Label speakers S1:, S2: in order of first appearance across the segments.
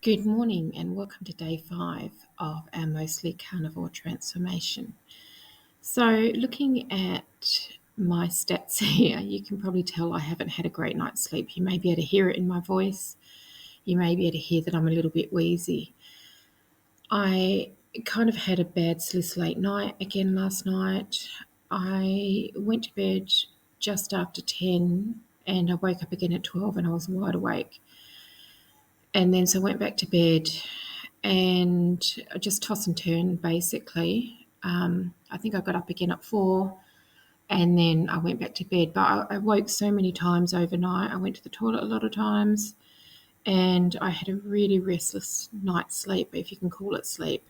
S1: Good morning and welcome to day 5 of our mostly carnivore transformation. So looking at my stats here, you can probably tell I haven't had a great night's sleep. You may be able to hear it in my voice. You may be able to hear that I'm a little bit wheezy. I kind of had a bad salicylate night again last night. I went to bed just after 10 and I woke up again at 12 and I was wide awake. And then so I went back to bed and I just toss and turn basically. I think I got up again at 4 and then I went back to bed. But I woke so many times overnight. I went to the toilet a lot of times and I had a really restless night's sleep, if you can call it sleep.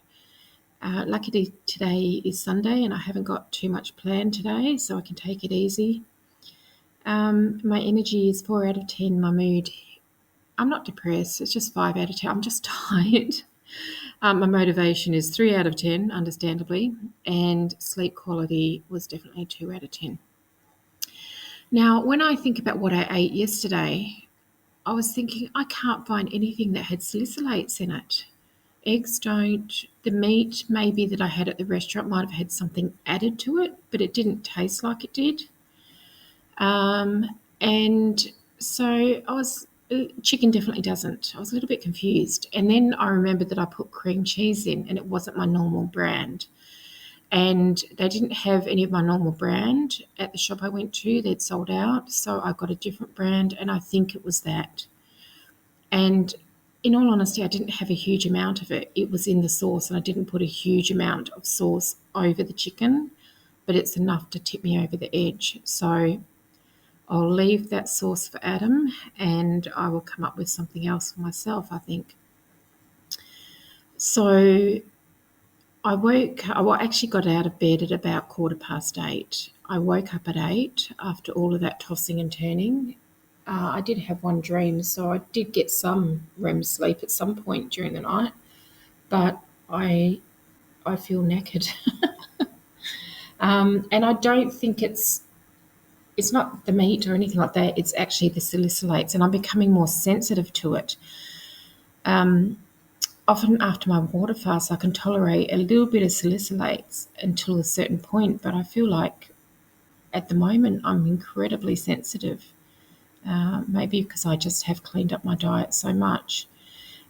S1: Luckily today is Sunday and I haven't got too much planned today, so I can take it easy. My energy is 4 out of 10. My mood, I'm not depressed, it's just 5 out of 10. I'm just tired. My motivation is 3 out of 10, understandably, and sleep quality was definitely 2 out of 10. Now, when I think about what I ate yesterday, I was thinking I can't find anything that had salicylates in it. Eggs don't. The meat maybe that I had at the restaurant might have had something added to it, but it didn't taste like it did. And so I was, chicken definitely doesn't. I was a little bit confused. And then I remembered that I put cream cheese in and it wasn't my normal brand. And they didn't have any of my normal brand at the shop I went to. They'd sold out. So I got a different brand and I think it was that. And in all honesty, I didn't have a huge amount of it. It was in the sauce and I didn't put a huge amount of sauce over the chicken, but it's enough to tip me over the edge. So I'll leave that sauce for Adam and I will come up with something else for myself, I think. So I actually got out of bed at about 8:15. I woke up at 8 after all of that tossing and turning. I did have one dream, so I did get some REM sleep at some point during the night, but I feel knackered. And I don't think it's not the meat or anything like that. It's actually the salicylates, and I'm becoming more sensitive to it. Often after my water fast, I can tolerate a little bit of salicylates until a certain point, but I feel like at the moment I'm incredibly sensitive. Maybe because I just have cleaned up my diet so much,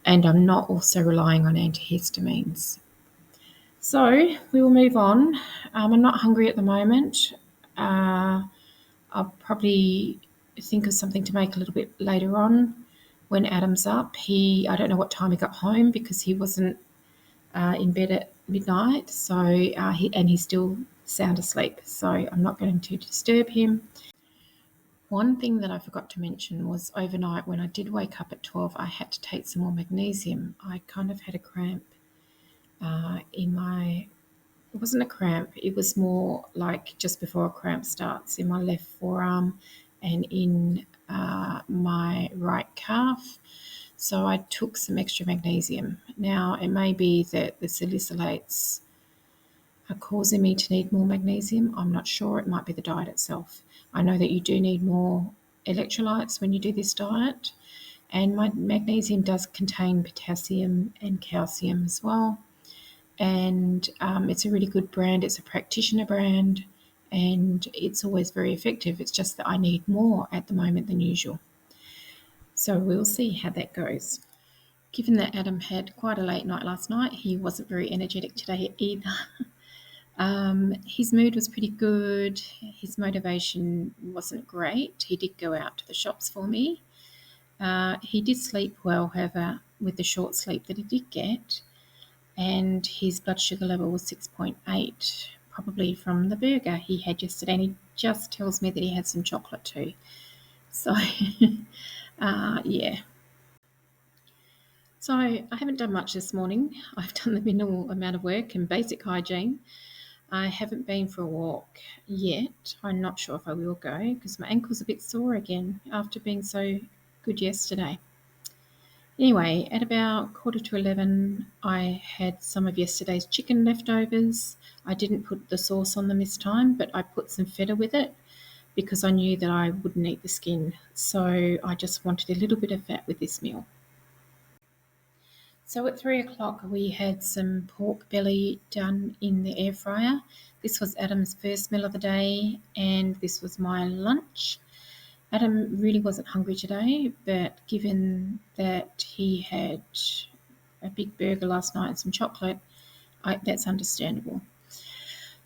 S1: and I'm not also relying on antihistamines. So we will move on. I'm not hungry at the moment. I'll probably think of something to make a little bit later on when Adam's up. I don't know what time he got home because he wasn't in bed at midnight, so he's still sound asleep, so I'm not going to disturb him. One thing that I forgot to mention was overnight when I did wake up at 12, I had to take some more magnesium. I kind of had a cramp it wasn't a cramp, it was more like just before a cramp starts in my left forearm and in my right calf. So I took some extra magnesium. Now, it may be that the salicylates are causing me to need more magnesium. I'm not sure. It might be the diet itself. I know that you do need more electrolytes when you do this diet, and my magnesium does contain potassium and calcium as well. And it's a really good brand. It's a practitioner brand, and it's always very effective. It's just that I need more at the moment than usual. So we'll see how that goes. Given that Adam had quite a late night last night, he wasn't very energetic today either. His mood was pretty good. His motivation wasn't great. He did go out to the shops for me. He did sleep well, however, with the short sleep that he did get, and his blood sugar level was 6.8, probably from the burger he had yesterday, and he just tells me that he had some chocolate too. So, yeah. So I haven't done much this morning. I've done the minimal amount of work and basic hygiene. I haven't been for a walk yet. I'm not sure if I will go because my ankle's a bit sore again after being so good yesterday. Anyway, at about 11:15, I had some of yesterday's chicken leftovers. I didn't put the sauce on them this time, but I put some feta with it because I knew that I wouldn't eat the skin. So I just wanted a little bit of fat with this meal. So at 3 o'clock, we had some pork belly done in the air fryer. This was Adam's first meal of the day, and this was my lunch. Adam really wasn't hungry today, but given that he had a big burger last night and some chocolate, that's understandable.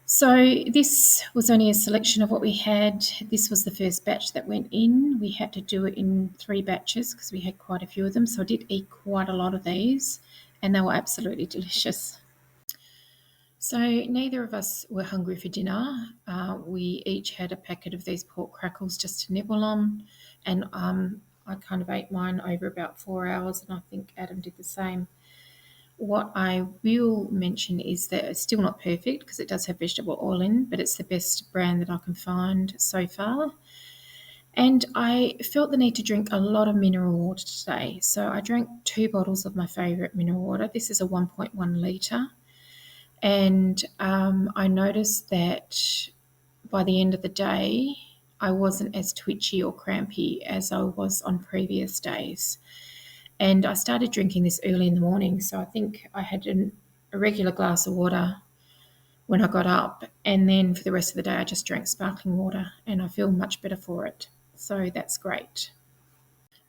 S1: So this was only a selection of what we had. This was the first batch that went in. We had to do it in 3 batches because we had quite a few of them. So I did eat quite a lot of these, and they were absolutely delicious. So neither of us were hungry for dinner. We each had a packet of these pork crackles just to nibble on, and I kind of ate mine over about 4 hours, and I think Adam did the same. What I will mention is that it's still not perfect because it does have vegetable oil in, but it's the best brand that I can find so far. And I felt the need to drink a lot of mineral water today. So I drank 2 bottles of my favourite mineral water. This is a 1.1 litre. And I noticed that by the end of the day, I wasn't as twitchy or crampy as I was on previous days. And I started drinking this early in the morning. So I think I had a regular glass of water when I got up. And then for the rest of the day, I just drank sparkling water, and I feel much better for it. So that's great.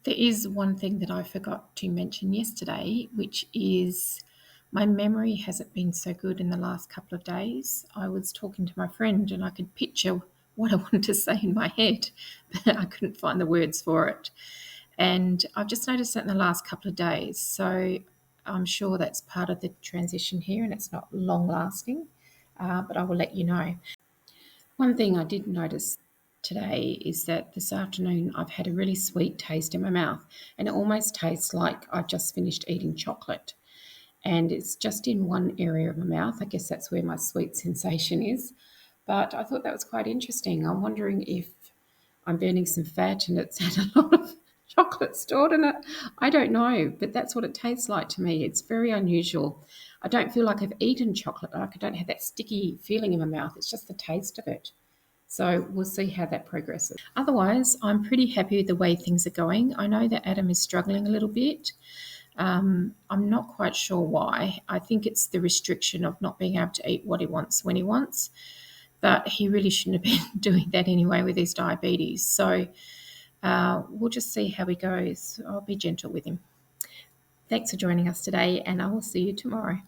S1: There is one thing that I forgot to mention yesterday, which is my memory hasn't been so good in the last couple of days. I was talking to my friend and I could picture what I wanted to say in my head, but I couldn't find the words for it. And I've just noticed that in the last couple of days. So I'm sure that's part of the transition here and it's not long lasting, but I will let you know. One thing I did notice today is that this afternoon I've had a really sweet taste in my mouth, and it almost tastes like I've just finished eating chocolate. And it's just in one area of my mouth. I guess that's where my sweet sensation is. But I thought that was quite interesting. I'm wondering if I'm burning some fat and it's had a lot of chocolate stored in it. I don't know, but that's what it tastes like to me. It's very unusual. I don't feel like I've eaten chocolate. Like I don't have that sticky feeling in my mouth. It's just the taste of it. So we'll see how that progresses. Otherwise, I'm pretty happy with the way things are going. I know that Adam is struggling a little bit. I'm not quite sure why. I think it's the restriction of not being able to eat what he wants when he wants, but he really shouldn't have been doing that anyway with his diabetes. So we'll just see how he goes. I'll be gentle with him. Thanks for joining us today, and I will see you tomorrow.